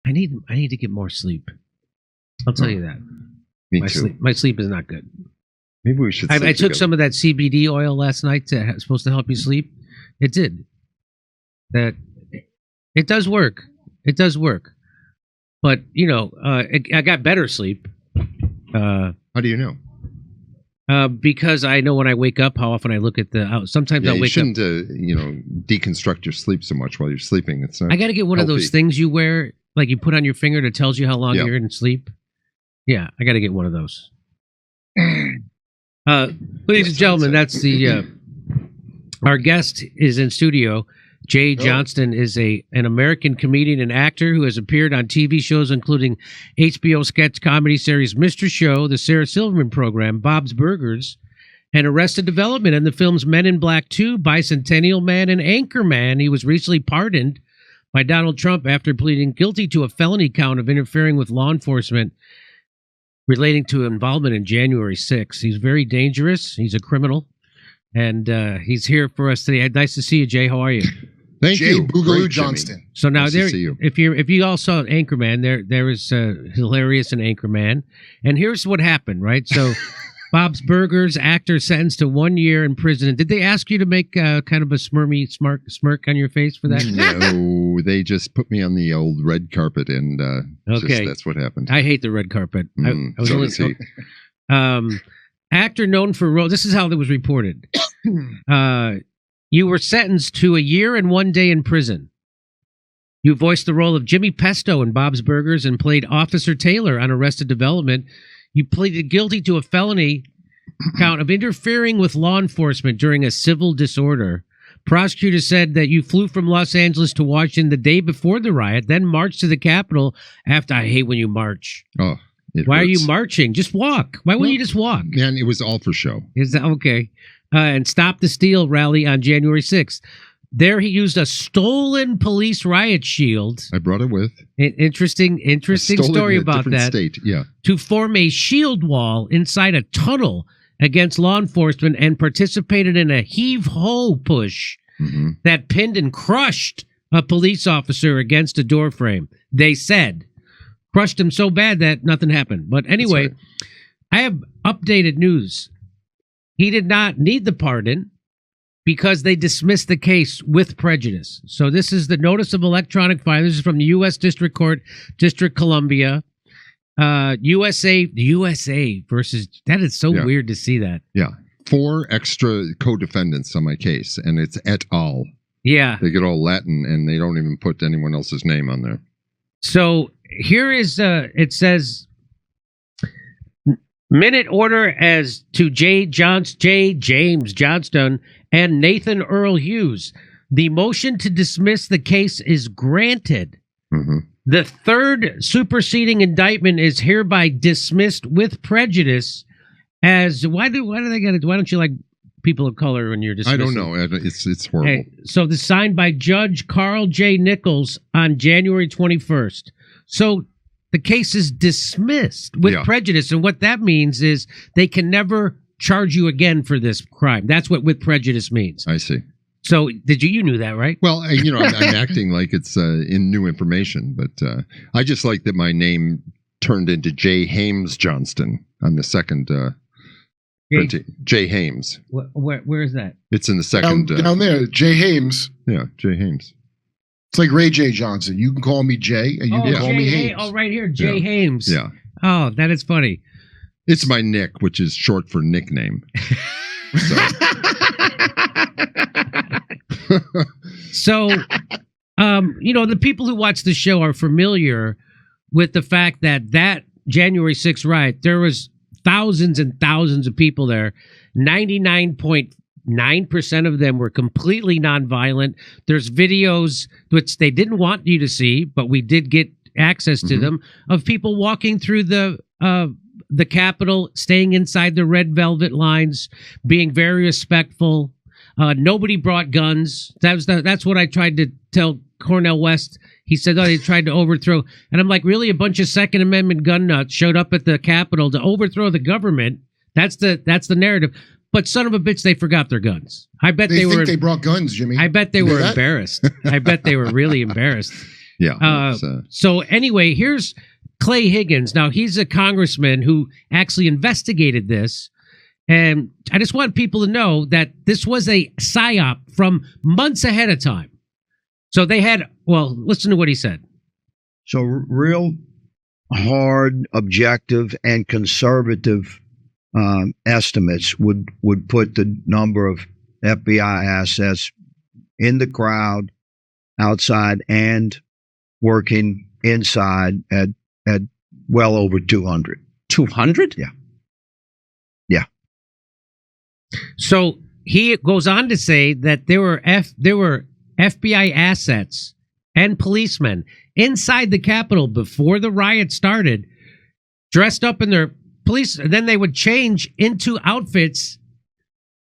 I need to get more sleep. I'll tell you that. Me too. My sleep is not good. Maybe we should. I took some of that CBD oil last night supposed to help you sleep. It did. That it does work. It does work. But I got better sleep. How do you know? Because I know when I wake up how often I look at the. Sometimes I'll wake up. You shouldn't, deconstruct your sleep so much while you're sleeping. It's not. I got to get one of those things you wear, like you put on your finger that tells you how long you're in sleep. Yeah, I got to get one of those. Ladies and gentlemen, that's the. Our guest is in studio. Jay Johnston is an American comedian and actor who has appeared on TV shows including HBO sketch comedy series Mr. Show, the Sarah Silverman program, Bob's Burgers, and Arrested Development, and the films Men in Black 2, Bicentennial Man, and Anchorman. He was recently pardoned by Donald Trump after pleading guilty to a felony count of interfering with law enforcement relating to involvement in January 6th. He's very dangerous. He's a criminal. And he's here for us today. Nice to see you, Jay. How are you? Thank you, Boogaloo Johnston. So now, nice if you all saw Anchorman, there is hilarious in Anchorman, and here's what happened, right? So, Bob's Burgers actor sentenced to 1 year in prison. Did they ask you to make kind of a smirk on your face for that? No, they just put me on the old red carpet, and that's what happened. I hate the red carpet. Actor known for this is how it was reported. You were sentenced to 1 year and 1 day in prison. You voiced the role of Jimmy Pesto in Bob's Burgers and played Officer Taylor on Arrested Development. You pleaded guilty to a felony count of interfering with law enforcement during a civil disorder. Prosecutors said that you flew from Los Angeles to Washington the day before the riot, then marched to the Capitol after. I hate when you march. Oh. Why are you marching? Just walk. Why wouldn't you just walk? Man, it was all for show. Is that okay? And Stop the Steal rally on January 6th. There he used a stolen police riot shield. I brought it with. Interesting story about that. State. Yeah. To form a shield wall inside a tunnel against law enforcement and participated in a heave-ho push that pinned and crushed a police officer against a door frame. They said. Crushed him so bad that nothing happened. But anyway, I have updated news. He did not need the pardon because they dismissed the case with prejudice. So this is the notice of electronic filing. This is from the U.S. District Court, District Columbia. USA versus... That is so weird to see that. Yeah. 4 extra co-defendants on my case, and it's et al. Yeah. They get all Latin, and they don't even put anyone else's name on there. So here is, it says, minute order as to J. James Johnston and Nathan Earl Hughes. The motion to dismiss the case is granted. The third superseding indictment is hereby dismissed with prejudice. As why don't you like people of color when you're dismissing? I don't know. It's horrible. Okay. So this signed by Judge Carl J. Nichols on January 21st. So the case is dismissed with prejudice, and what that means is they can never charge you again for this crime. That's what with prejudice means. I see. So you knew that, right? Well, I'm acting like it's in new information, but I just like that my name turned into J. Hames Johnston on the second J. Hames. Where is that? It's in the second. Down there, J. Hames. Yeah, J. Hames. It's like Ray J. Johnson. You can call me Jay, and you can call me Hames. Oh, right here, J. Hames. Yeah. Oh, that is funny. It's my Nick, which is short for nickname. So, the people who watch the show are familiar with the fact that January 6th riot, there was thousands and thousands of people there. 99.9% of them were completely nonviolent. There's videos which they didn't want you to see, but we did get access to them, of people walking through the Capitol, staying inside the red velvet lines, being very respectful. Nobody brought guns. That's what I tried to tell Cornel West. He said, they tried to overthrow. And I'm like, really? A bunch of Second Amendment gun nuts showed up at the Capitol to overthrow the government? That's the narrative. But son of a bitch, they forgot their guns. I bet they brought guns, Jimmy. I bet they were embarrassed. I bet they were really embarrassed. Yeah. So anyway, here's Clay Higgins. Now, he's a congressman who actually investigated this. And I just want people to know that this was a psyop from months ahead of time. So they had, well, listen to what he said. So real hard, objective, and conservative estimates would put the number of FBI assets in the crowd, outside, and working inside at well over 200. 200? Yeah. Yeah. So he goes on to say that there were FBI assets and policemen inside the Capitol before the riot started, dressed up in their police, and then they would change into outfits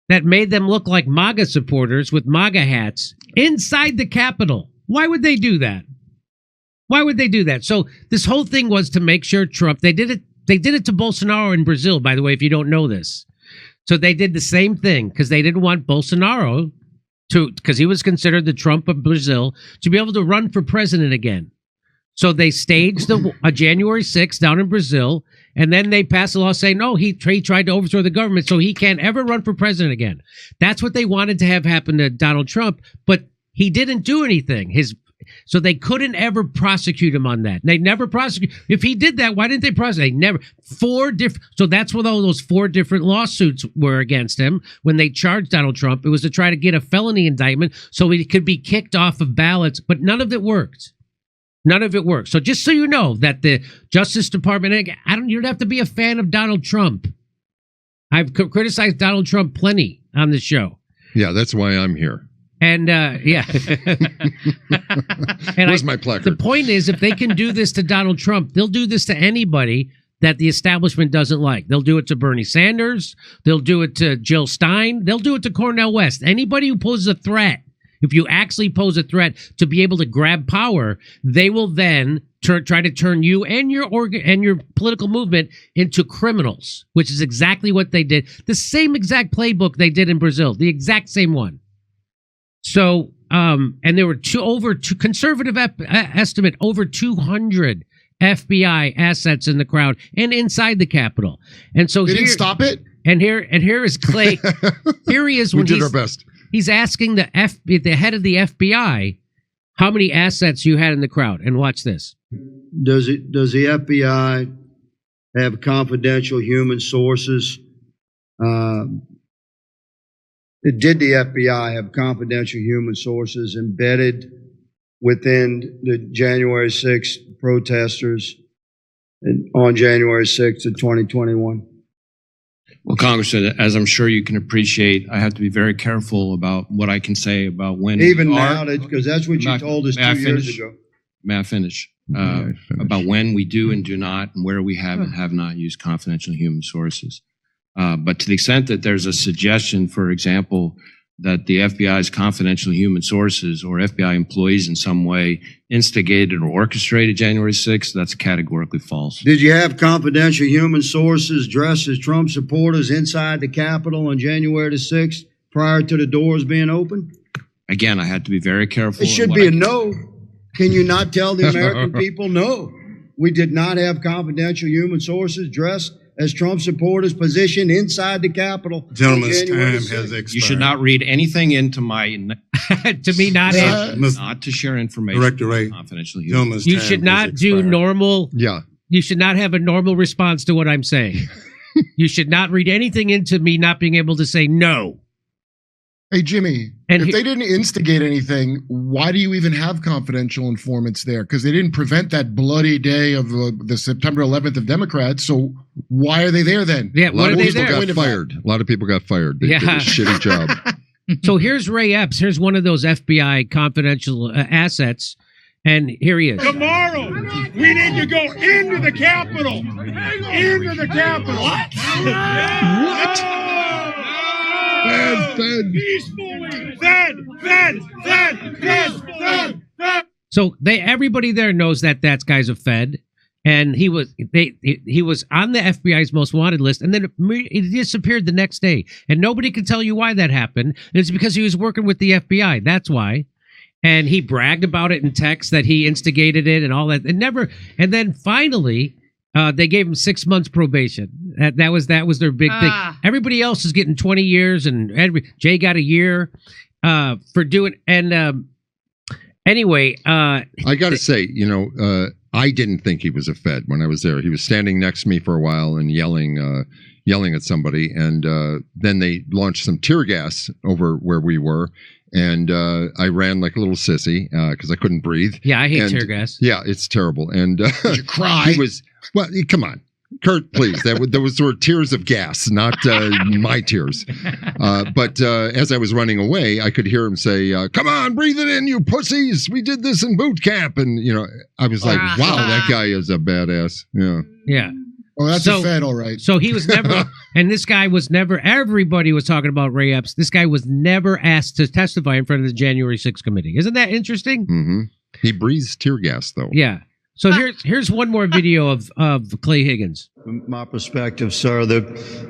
that made them look like MAGA supporters with MAGA hats inside the Capitol. Why would they do that? Why would they do that? So this whole thing was to make sure Trump, they did it to Bolsonaro in Brazil, by the way, if you don't know this. So they did the same thing because they didn't want Bolsonaro because he was considered the Trump of Brazil, to be able to run for president again. So they staged a January 6th down in Brazil, and then they passed a law saying, no, he tried to overthrow the government, so he can't ever run for president again. That's what they wanted to have happen to Donald Trump, but he didn't do anything. So they couldn't ever prosecute him on that. They never prosecute. If he did that, why didn't they prosecute? They never. So that's what all those 4 different lawsuits were against him when they charged Donald Trump. It was to try to get a felony indictment so he could be kicked off of ballots, but none of it worked. None of it worked. So just so you know that the Justice Department, you don't have to be a fan of Donald Trump. I've criticized Donald Trump plenty on this show. Yeah, that's why I'm here. And yeah. Where's my placard? The point is, if they can do this to Donald Trump, they'll do this to anybody that the establishment doesn't like. They'll do it to Bernie Sanders. They'll do it to Jill Stein. They'll do it to Cornel West. Anybody who poses a threat, if you actually pose a threat to be able to grab power, they will then try to turn you and your political movement into criminals, which is exactly what they did. The same exact playbook they did in Brazil, the exact same one. So, and there were conservative estimate, over 200 FBI assets in the crowd and inside the Capitol. And so they didn't stop it. And here is Clay. Here he is. We did our best. He's asking the head of the FBI how many assets you had in the crowd. And watch this. Does the FBI have confidential human sources? Did the FBI have confidential human sources embedded within the January 6th protesters on January 6th of 2021? Well, Congressman, as I'm sure you can appreciate, I have to be very careful about what I can say about when. Even now, because that's what you told us 2 years ago. May I finish? About when we do and do not, and where we have and have not used confidential human sources. But to the extent that there's a suggestion, for example, that the FBI's confidential human sources or FBI employees in some way instigated or orchestrated January 6th, that's categorically false. Did you have confidential human sources dressed as Trump supporters inside the Capitol on January the 6th prior to the doors being open? Again, I had to be very careful. It should be a no. Can you not tell the American people, no, we did not have confidential human sources dressed as Trump supporters positioned inside the Capitol? Gentleman's time has expired. You should not read anything into my to me not to share information. Director Ray, confidential human. You should not do normal. Yeah. You should not have a normal response to what I'm saying. You should not read anything into me not being able to say no. Hey, Jimmy, if they didn't instigate anything, why do you even have confidential informants there? Because they didn't prevent that bloody day of the September 11th of Democrats. So why are they there then? Yeah, a lot of people got fired. A lot of people got fired. They did a shitty job. So here's Ray Epps. Here's one of those FBI confidential assets. And here he is. Tomorrow, we need to go into the Capitol. Into the Capitol. What? Peacefully. Fed. So everybody there knows that guy's a Fed, and he was on the FBI's most wanted list, and then he disappeared the next day, and nobody can tell you why that happened. And it's because he was working with the FBI. That's why. and he bragged about it in text that he instigated it and all that. And then finally, they gave him 6 months probation. That was their big thing. Everybody else is getting 20 years, and Jay got a year for doing. And anyway, I got to say, I didn't think he was a Fed when I was there. He was standing next to me for a while and yelling at somebody, and then they launched some tear gas over where we were, and I ran like a little sissy because I couldn't breathe. Yeah, I hate tear gas. Yeah, it's terrible. And did you cry? Well, come on, Kurt, please. Those were tears of gas, not my tears. But as I was running away, I could hear him say, "Come on, breathe it in, you pussies! We did this in boot camp." And I was like, "Wow, that guy is a badass." Yeah. Yeah. Oh, that's a Fed, all right. So he was never, and this guy was never. Everybody was talking about Ray Epps. This guy was never asked to testify in front of the January 6th committee. Isn't that interesting? Mm-hmm. He breathes tear gas, though. Yeah. So here's one more video of Clay Higgins. From my perspective, sir, the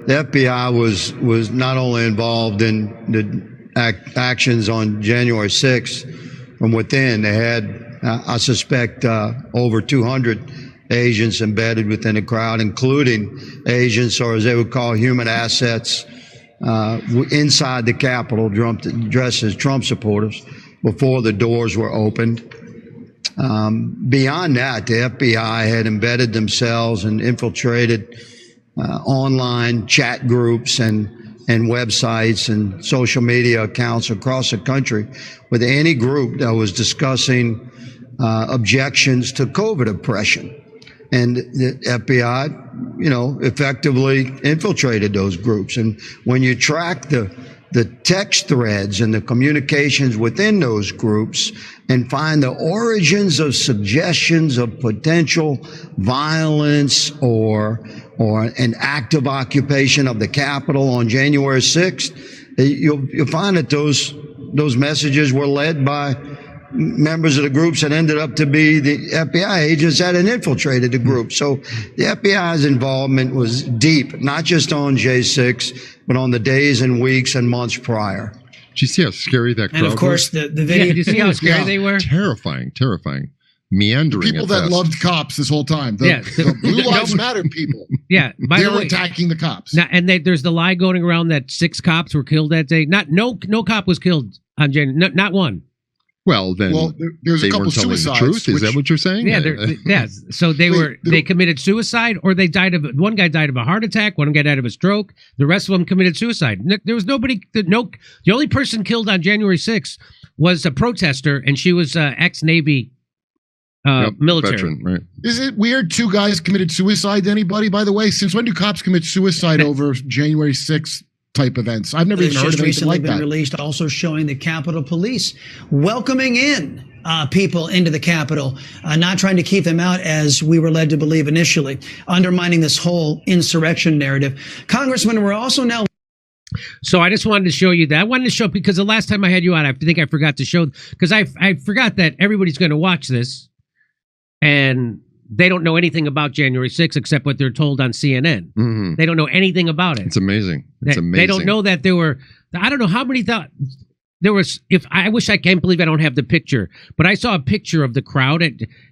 FBI was not only involved in the actions on January 6th from within. They had, I suspect, over 200 agents embedded within the crowd, including agents, or as they would call human assets, inside the Capitol, dressed as Trump supporters, before the doors were opened. Beyond that, the FBI had embedded themselves and infiltrated online chat groups and websites and social media accounts across the country with any group that was discussing objections to COVID oppression. And the FBI, effectively infiltrated those groups. And when you track the text threads and the communications within those groups and find the origins of suggestions of potential violence or an active occupation of the Capitol on January 6th, you'll find that those messages were led by members of the groups that ended up to be the FBI agents that had infiltrated the group. So the FBI's involvement was deep, not just on J6, but on the days and weeks and months prior. Did you see how scary that crowd was? And of course, the video. Did you see how scary they were? Terrifying. Meandering. People that loved cops this whole time. The Blue Lives Matter people. Yeah. They were attacking the cops. Now, and there's the lie going around that 6 cops were killed that day. No cop was killed on January. Not one. Well, then there's they a couple weren't telling suicides. the truth. Is that what you're saying? Yeah, yes. So they committed suicide, or they died of. One guy died of a heart attack. One guy died of a stroke. The rest of them committed suicide. There was nobody. The only person killed on January 6th was a protester, and she was ex-Navy military. Veteran, right. Is it weird 2 guys committed suicide to anybody? By the way, since when do cops commit suicide over January 6th? Type events. I've never even heard of anything like that. Been released, also showing the Capitol Police welcoming in people into the Capitol, not trying to keep them out as we were led to believe initially, undermining this whole insurrection narrative. Congressman, we're also now. So I just wanted to show you that. I wanted to show because the last time I had you on, I think I forgot to show because I forgot that everybody's going to watch this, and they don't know anything about January 6th except what they're told on CNN. Mm-hmm. They don't know anything about it. It's amazing. They don't know that there were, I don't know how many there was, I wish I can't believe I don't have the picture, but I saw a picture of the crowd.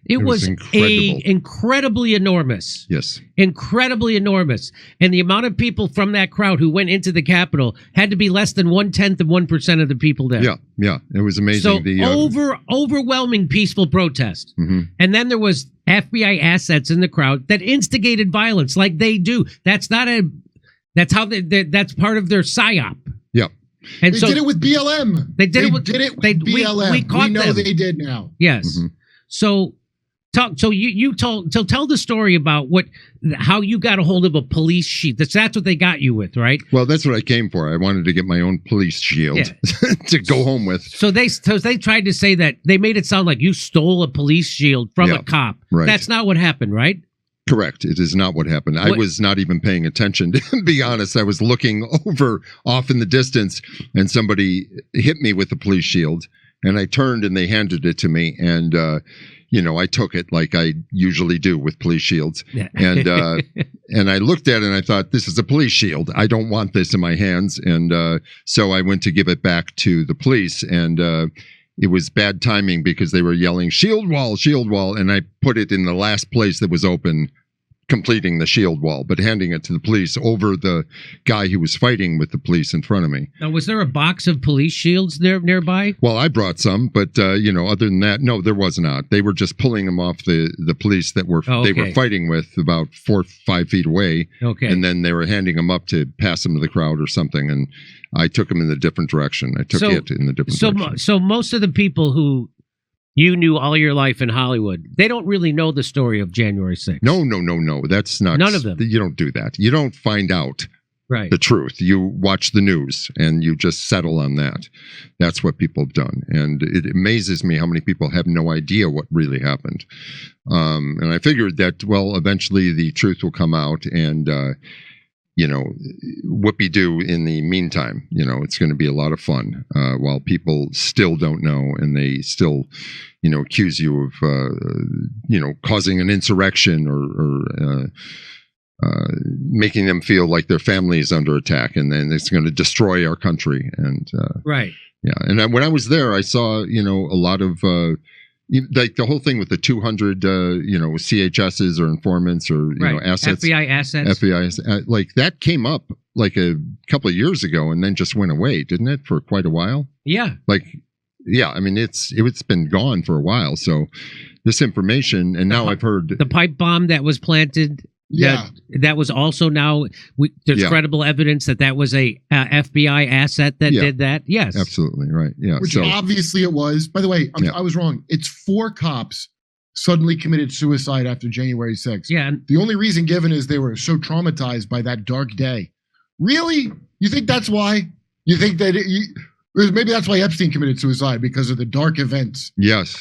It was incredibly enormous. Yes. Incredibly enormous. And the amount of people from that crowd who went into the Capitol had to be less than 1/10 of 1% of the people there. Yeah. It was amazing. So overwhelming peaceful protest. Mm-hmm. And then there was FBI assets in the crowd that instigated violence like they do. That's part of their PSYOP. Yeah. And they did it with BLM. They did it with BLM. We caught know them. They did now. Yes. Mm-hmm. So tell the story about how you got a hold of a police sheet. That's what they got you with, right? Well, that's what I came for. I wanted to get my own police shield to go home with. So they tried to say that they made it sound like you stole a police shield from a cop. Right. That's not what happened, right? Correct. It is not what happened. I was not even paying attention, to be honest. I was looking off in the distance, and somebody hit me with the police shield, and I turned and they handed it to me, and I took it like I usually do with police shields. Yeah. And I looked at it and I thought, this is a police shield. I don't want this in my hands. And so I went to give it back to the police, and it was bad timing because they were yelling shield wall, and I put it in the last place that was open, completing the shield wall, but handing it to the police over the guy who was fighting with the police in front of me. Now, was there a box of police shields there nearby? Well, I brought some, but other than that, no, there was not. They were just pulling them off the police that were they were fighting with about 4 or 5 feet away. Okay. And then they were handing them up to pass them to the crowd or something, and I took them in a different direction. I took it in the different direction. So most of the people who you knew all your life in Hollywood, they don't really know the story of January 6th. No. That's not. None of them. You don't do that. You don't find out the truth. You watch the news and you just settle on that. That's what people have done. And it amazes me how many people have no idea what really happened. And I figured that, well, eventually the truth will come out and, whoopee-doo in the meantime. It's going to be a lot of fun while people still don't know and they still, accuse you of, causing an insurrection or making them feel like their family is under attack and then it's going to destroy our country. And yeah. And when I was there, I saw, a lot of like the whole thing with the 200, CHSs or informants or assets, FBI assets, like that came up like a couple of years ago and then just went away, didn't it, for quite a while? Yeah. I mean, it's been gone for a while. So this information, and now I've heard the pipe bomb that was planted. Yeah, that was also now. There's credible evidence that was a FBI asset that did that. Yes, absolutely right. Yeah, which obviously it was. By the way, I was wrong. It's 4 cops suddenly committed suicide after January 6th. Yeah, the only reason given is they were so traumatized by that dark day. Really? You think that's why? You think that maybe that's why Epstein committed suicide, because of the dark events? Yes.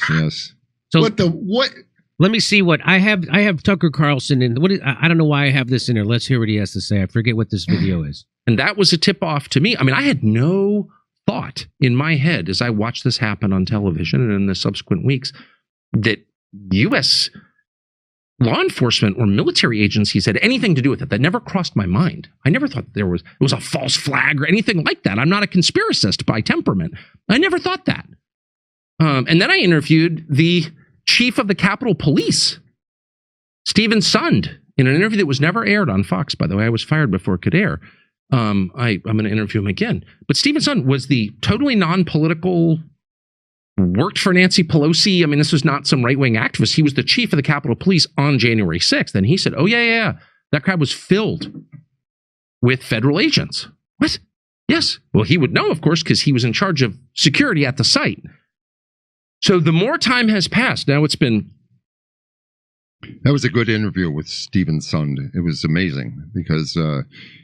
So what? Let me see what I have. I have Tucker Carlson in. I don't know why I have this in there. Let's hear what he has to say. I forget what this video is. And that was a tip off to me. I mean, I had no thought in my head as I watched this happen on television and in the subsequent weeks that U.S. law enforcement or military agencies had anything to do with it. That never crossed my mind. I never thought it was a false flag or anything like that. I'm not a conspiracist by temperament. I never thought that. And then I interviewed the chief of the Capitol Police, Stephen Sund, in an interview that was never aired on Fox, by the way. I was fired before it could air. I'm going to interview him again. But Stephen Sund was the totally non-political, worked for Nancy Pelosi. I mean, this was not some right-wing activist. He was the chief of the Capitol Police on January 6th. And he said, oh, yeah. That crowd was filled with federal agents. What? Yes. Well, he would know, of course, because he was in charge of security at the site. So the more time has passed, now it's been... That was a good interview with Stephen Sund. It was amazing because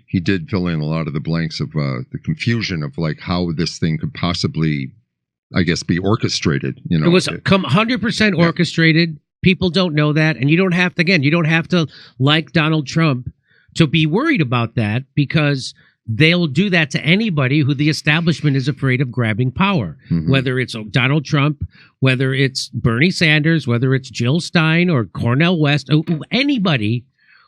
he did fill in a lot of the blanks of the confusion of like how this thing could possibly, I guess, be orchestrated. It was 100% orchestrated. People don't know that. And you don't have to like Donald Trump to be worried about that, because they'll do that to anybody who the establishment is afraid of grabbing power, whether it's Donald Trump, whether it's Bernie Sanders, whether it's Jill Stein or Cornel West, anybody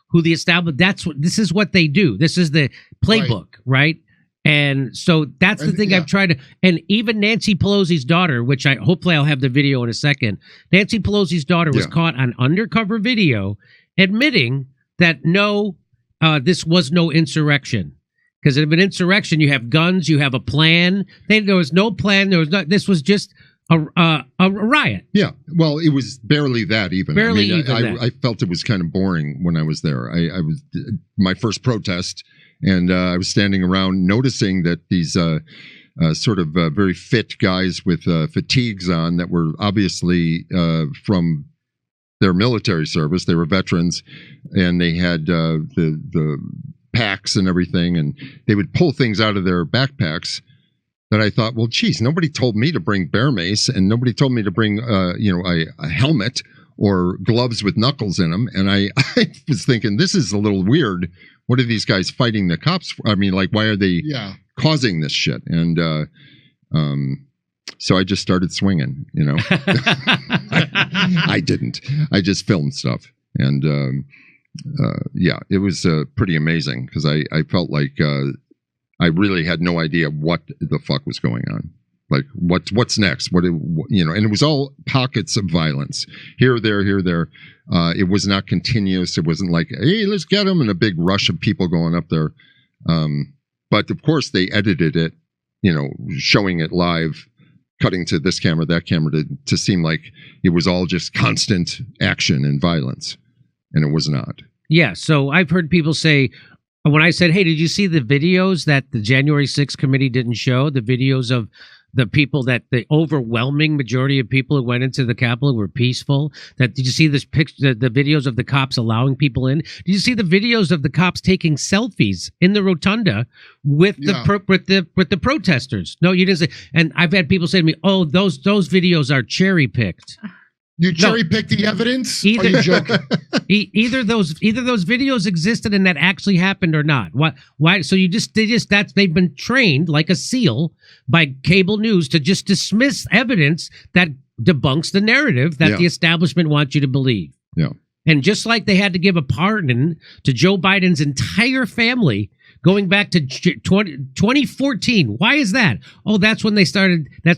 who the establishment, this is what they do. This is the playbook, right? And so that's the thing I've tried to, and even Nancy Pelosi's daughter, which hopefully I'll have the video in a second. Nancy Pelosi's daughter was caught on undercover video admitting that no, this was no insurrection. Because of an insurrection, you have guns, you have a plan. There was no plan. This was just a riot. Yeah. Well, it was barely that even. I felt it was kind of boring when I was there. I was my first protest, and I was standing around noticing that these sort of very fit guys with fatigues on that were obviously from their military service. They were veterans, and they had the packs and everything, and they would pull things out of their backpacks that I thought, well, geez, nobody told me to bring bear mace, and nobody told me to bring a helmet or gloves with knuckles in them. And I was thinking, this is a little weird. What are these guys fighting the cops for? I mean, like, why are they causing this shit? And so I just started swinging, I didn't. I just filmed stuff. And it was pretty amazing, because I felt like I really had no idea what the fuck was going on. Like what's next? And it was all pockets of violence here, there. It was not continuous. It wasn't like, hey, let's get them, and a big rush of people going up there. But of course they edited it, showing it live, cutting to this camera, that camera to seem like it was all just constant action and violence, and it was not. Yeah. So I've heard people say, when I said, hey, did you see the videos that the January 6th committee didn't show? The videos of the people, that the overwhelming majority of people who went into the Capitol were peaceful. Did you see this picture, the videos of the cops allowing people in? Did you see the videos of the cops taking selfies in the rotunda with the protesters? No, you didn't say. And I've had people say to me, "Oh, those videos are cherry picked." You cherry picked the evidence? Are you joking? Either those videos existed and that actually happened or not. Why? So they've been trained like a SEAL by cable news to just dismiss evidence that debunks the narrative that the establishment wants you to believe. Yeah. And just like they had to give a pardon to Joe Biden's entire family going back to 2014. Why is that? Oh, that's when the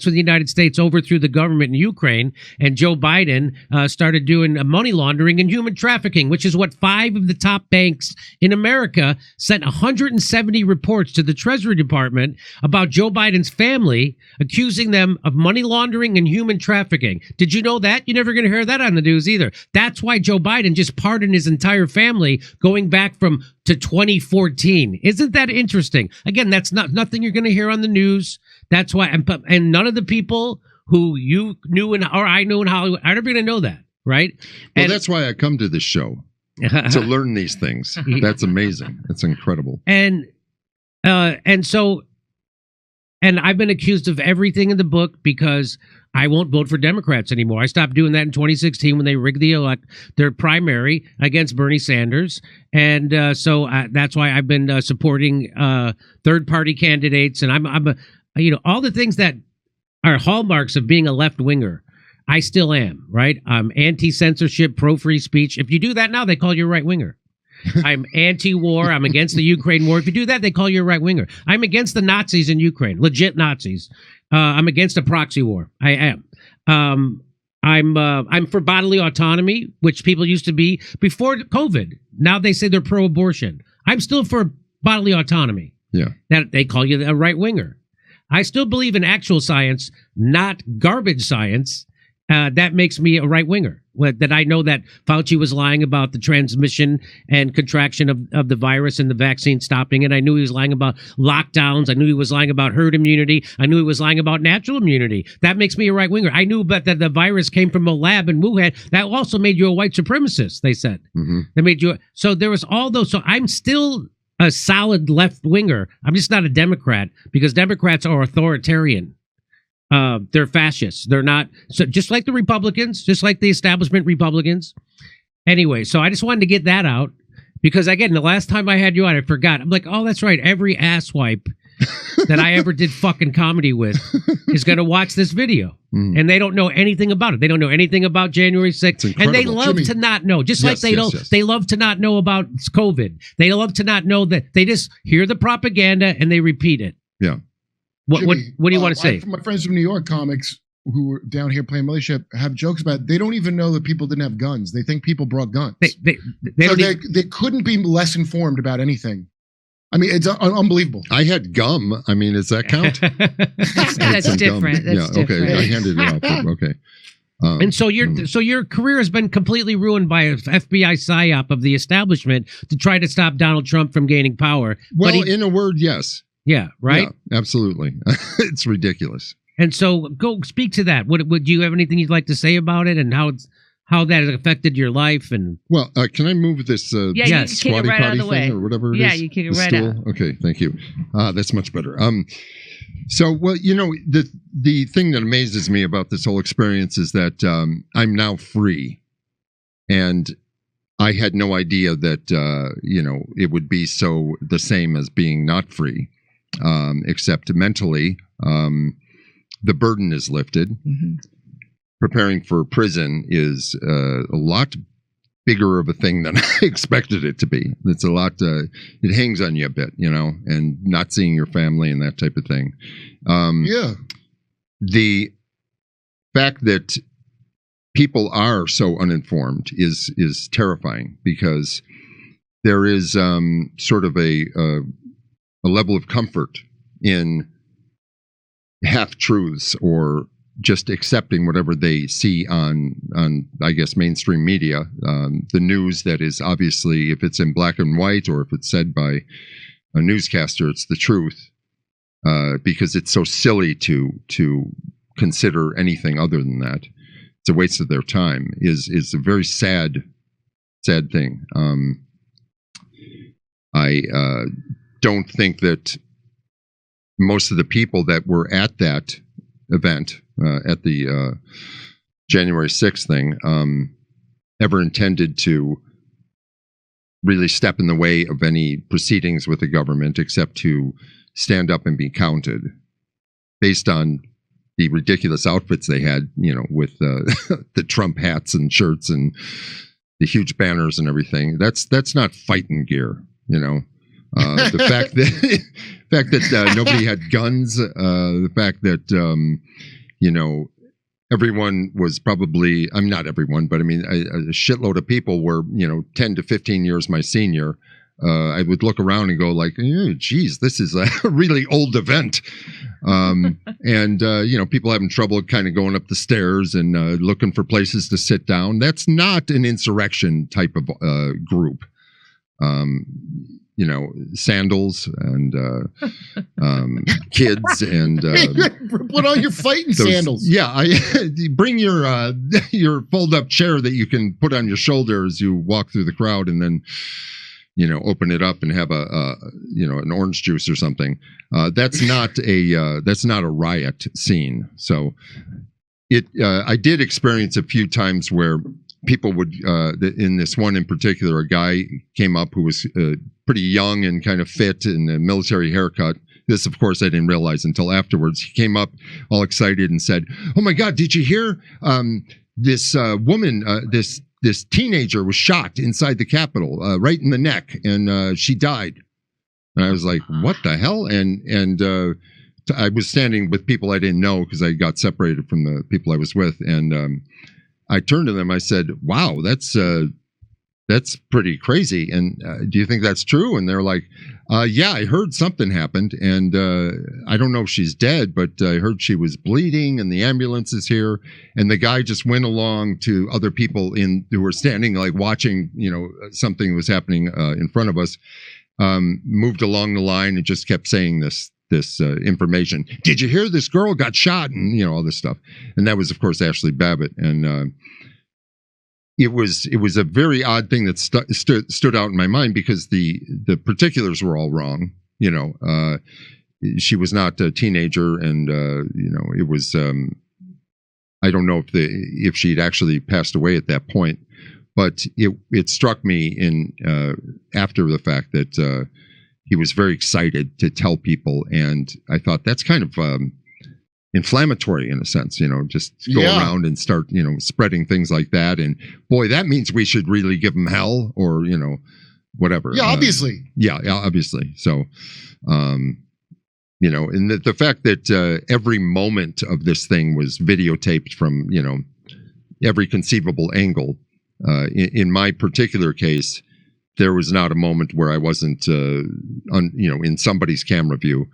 United States overthrew the government in Ukraine, and Joe Biden started doing money laundering and human trafficking, which is what 5 of the top banks in America sent 170 reports to the Treasury Department about Joe Biden's family, accusing them of money laundering and human trafficking. Did you know that? You're never going to hear that on the news either. That's why Joe Biden just pardoned his entire family going back to 2014. Isn't that interesting? Again, that's nothing you're going to hear on the news. That's why, and none of the people who you knew or I knew in Hollywood are never going to know that, right? Well, and that's why I come to this show, to learn these things. That's amazing. That's incredible. And I've been accused of everything in the book because I won't vote for Democrats anymore. I stopped doing that in 2016 when they rigged their primary against Bernie Sanders. And so that's why I've been supporting third-party candidates. And I'm all the things that are hallmarks of being a left-winger, I still am, right? I'm anti-censorship, pro-free speech. If you do that now, they call you a right-winger. I'm anti-war. I'm against the Ukraine war. If you do that, they call you a right-winger. I'm against the Nazis in Ukraine, legit Nazis. I'm against a proxy war. I am. I'm for bodily autonomy, which people used to be before COVID. Now they say they're pro-abortion. I'm still for bodily autonomy. Yeah. That they call you a right-winger. I still believe in actual science, not garbage science. That makes me a right-winger. That I know that Fauci was lying about the transmission and contraction of the virus and the vaccine stopping it. I knew he was lying about lockdowns. I knew he was lying about herd immunity. I knew he was lying about natural immunity. That makes me a right-winger. I knew that the virus came from a lab in Wuhan. That also made you a white supremacist, they said. Mm-hmm. They made you. So there was all those. So I'm still a solid left-winger. I'm just not a Democrat because Democrats are authoritarian. They're fascists. They're not, so just like the Republicans, just like the establishment Republicans. Anyway, so I just wanted to get that out because, again, the last time I had you on, I forgot. I'm like, oh, that's right. Every asswipe that I ever did fucking comedy with is going to watch this video. Mm. And they don't know anything about it. They don't know anything about January 6th. And they love to not know. Just like they love to not know about COVID. They love to not know that. They just hear the propaganda and they repeat it. Yeah. What do you want to say? My friends from New York comics who were down here playing Militia have jokes about it. They don't even know that people didn't have guns. They think people brought guns. They couldn't be less informed about anything. I mean, it's unbelievable. I had gum. I mean, does that count? That's different. That's different. Okay. I handed it out. Okay. And so your career has been completely ruined by an FBI psyop of the establishment to try to stop Donald Trump from gaining power. Well, in a word, yes. Yeah, right? Yeah, absolutely. It's ridiculous. And so go speak to that. Would you have anything you'd like to say about it and how that has affected your life? And well, can I move this you can kick it right out of the way. Or whatever it is? Yeah, you kick it right out. Okay, thank you. That's much better. So, well, the thing that amazes me about this whole experience is that I'm now free. And I had no idea that, it would be so the same as being not free. Except mentally, the burden is lifted. Mm-hmm. Preparing for prison is a lot bigger of a thing than I expected it to be. It's a lot, it hangs on you a bit, and not seeing your family and that type of thing. Yeah. the fact that people are so uninformed is terrifying, because there is sort of a level of comfort in half-truths or just accepting whatever they see on I guess, mainstream media. The news that is obviously, if it's in black and white or if it's said by a newscaster, it's the truth, because it's so silly to consider anything other than that. It's a waste of their time, is a very sad thing. I don't think that most of the people that were at that event, at the January 6th thing, ever intended to really step in the way of any proceedings with the government, except to stand up and be counted based on the ridiculous outfits they had, with the Trump hats and shirts and the huge banners and everything. That's not fighting gear, The fact that nobody had guns, the fact that everyone was probably, not everyone, but I mean a shitload of people were 10 to 15 years my senior. I would look around and go like, geez, this is a really old event. And people having trouble kind of going up the stairs and looking for places to sit down. That's not an insurrection type of group. Sandals and kids and put on your fighting sandals. Yeah, bring your fold-up chair that you can put on your shoulder as you walk through the crowd, and then open it up and have an orange juice or something. That's not a riot scene. So I did experience a few times where people would, in this one in particular, a guy came up who was pretty young and kind of fit in a military haircut. This, of course, I didn't realize until afterwards. He came up all excited and said, "Oh my God, did you hear this woman, this teenager was shot inside the Capitol, right in the neck, and she died." And I was like, "What the hell?" And I was standing with people I didn't know because I got separated from the people I was with, and I turned to them. I said, "Wow, that's pretty crazy. And do you think that's true?" And they're like, "Yeah, I heard something happened, and I don't know if she's dead, but I heard she was bleeding, and the ambulance is here." And the guy just went along to other people who were standing, like watching, something was happening in front of us, moved along the line and just kept saying this information. "Did you hear this girl got shot?" And all this stuff. And that was, of course, Ashley Babbitt. And it was a very odd thing that stood out in my mind, because the particulars were all wrong. She was not a teenager, and it was I don't know if she'd actually passed away at that point, but it struck me after the fact that he was very excited to tell people, and I thought that's kind of inflammatory in a sense, just go around and start, spreading things like that. And boy, that means we should really give them hell, or, whatever. Yeah, obviously. Obviously. So, and the fact that every moment of this thing was videotaped from, every conceivable angle. In my particular case, there was not a moment where I wasn't, in somebody's camera view.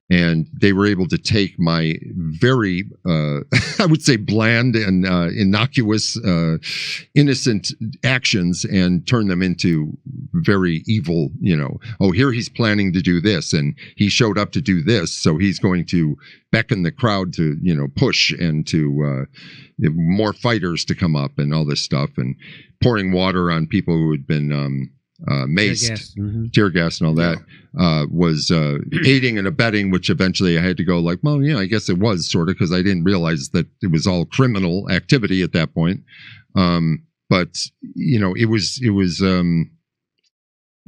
And they were able to take my very, I would say, bland and innocuous, innocent actions and turn them into very evil, oh, here he's planning to do this, and he showed up to do this, so he's going to beckon the crowd to, push, and to more fighters to come up, and all this stuff, and pouring water on people who had been maced, tear gas and all that, was aiding and abetting, which eventually I had to go like, well, I guess it was sort of, because I didn't realize that it was all criminal activity at that point. But it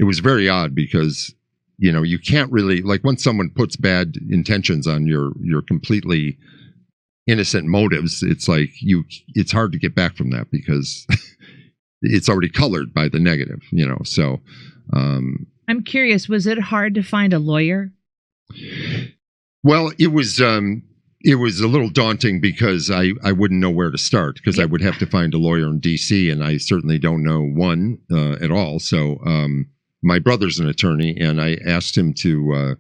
was very odd, because you can't really, like, once someone puts bad intentions on your completely innocent motives, it's like it's hard to get back from that, because it's already colored by the negative, so. I'm curious, was it hard to find a lawyer? Well, it was, it was a little daunting because I wouldn't know where to start because I would have to find a lawyer in D.C. and I certainly don't know one at all. So my brother's an attorney, and I asked him to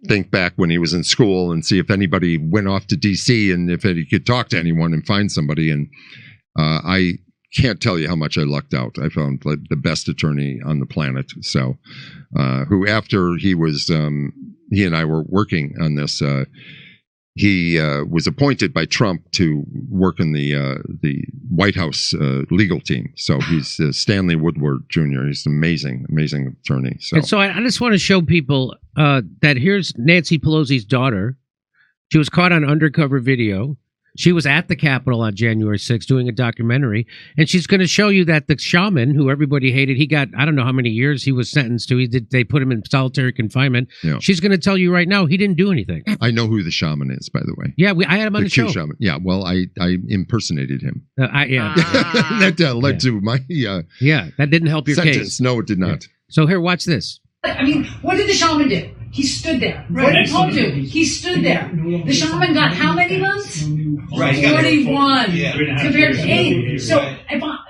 think back when he was in school and see if anybody went off to D.C. and if he could talk to anyone and find somebody. And I can't tell you how much I lucked out. I found like the best attorney on the planet. So who after he and I were working on this, he was appointed by Trump to work in the White House legal team. So he's Stanley Woodward Jr. He's an amazing attorney. So, and so I just want to show people that here's Nancy Pelosi's daughter. She was caught on undercover video. She was at the Capitol on January 6th doing a documentary, and she's going to show you that the shaman, who everybody hated, he got, I don't know how many years he was sentenced to. They put him in solitary confinement. Yeah. She's going to tell you right now he didn't do anything. I know who the shaman is, by the way. Yeah, I had him on the show. Shaman. Yeah, well, I impersonated him. Yeah. That led to my yeah, that didn't help your sentence. case. No, it did not. Yeah. So here, watch this. I mean, what did the shaman do? He stood there. What did Paul do? He stood there. The shaman got how many months? Right. 41 Yeah. compared to 8. So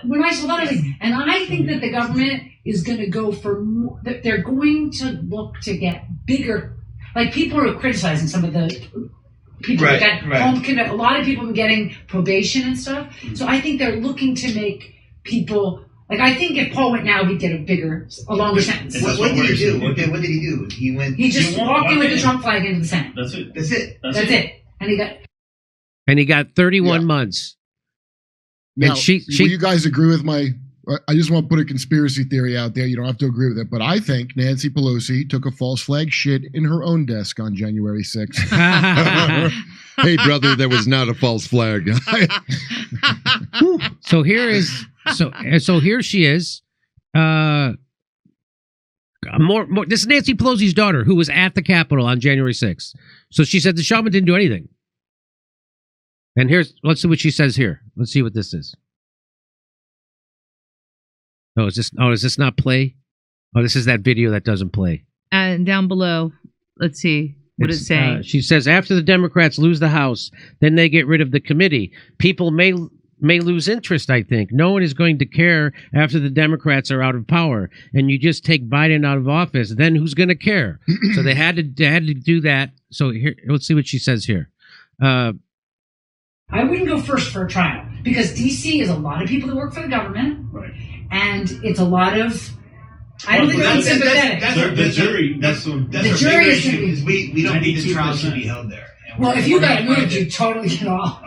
when I saw that, I was like, and I think that the government is going to go for more, that they're going to look to get bigger. Like people are criticizing some of the people that got home convict. A lot of people have been getting probation and stuff. So I think they're looking to make people. Like, I think if Paul went now, he'd get a longer sentence. What did he do? What did he do? He just walked in with the Trump flag into the Senate. That's it. That's it. And he got 31 months. Now, and she will you guys agree with my... I just want to put a conspiracy theory out there. You don't have to agree with it. But I think Nancy Pelosi took a false flag shit in her own desk on January 6th. Hey, brother, that was not a false flag. So here is... So here she is. This is Nancy Pelosi's daughter, who was at the Capitol on January 6th. So she said the shaman didn't do anything. And let's see what she says here. Let's see what this is. Is this not play? Oh, this is that video that doesn't play. And down below, let's see what it's saying. She says, after the Democrats lose the House, then they get rid of the committee. People may lose interest, I think. No one is going to care after the Democrats are out of power. And you just take Biden out of office, then who's going to care? So they had to do that. So here, let's see what she says here. I wouldn't go first for a trial because D.C. is a lot of people that work for the government. Right. And it's a lot of... I don't think they're sympathetic. The jury. That's the jury is going to be... We don't think the trial should be held there. Well, if you got moved, you totally get off.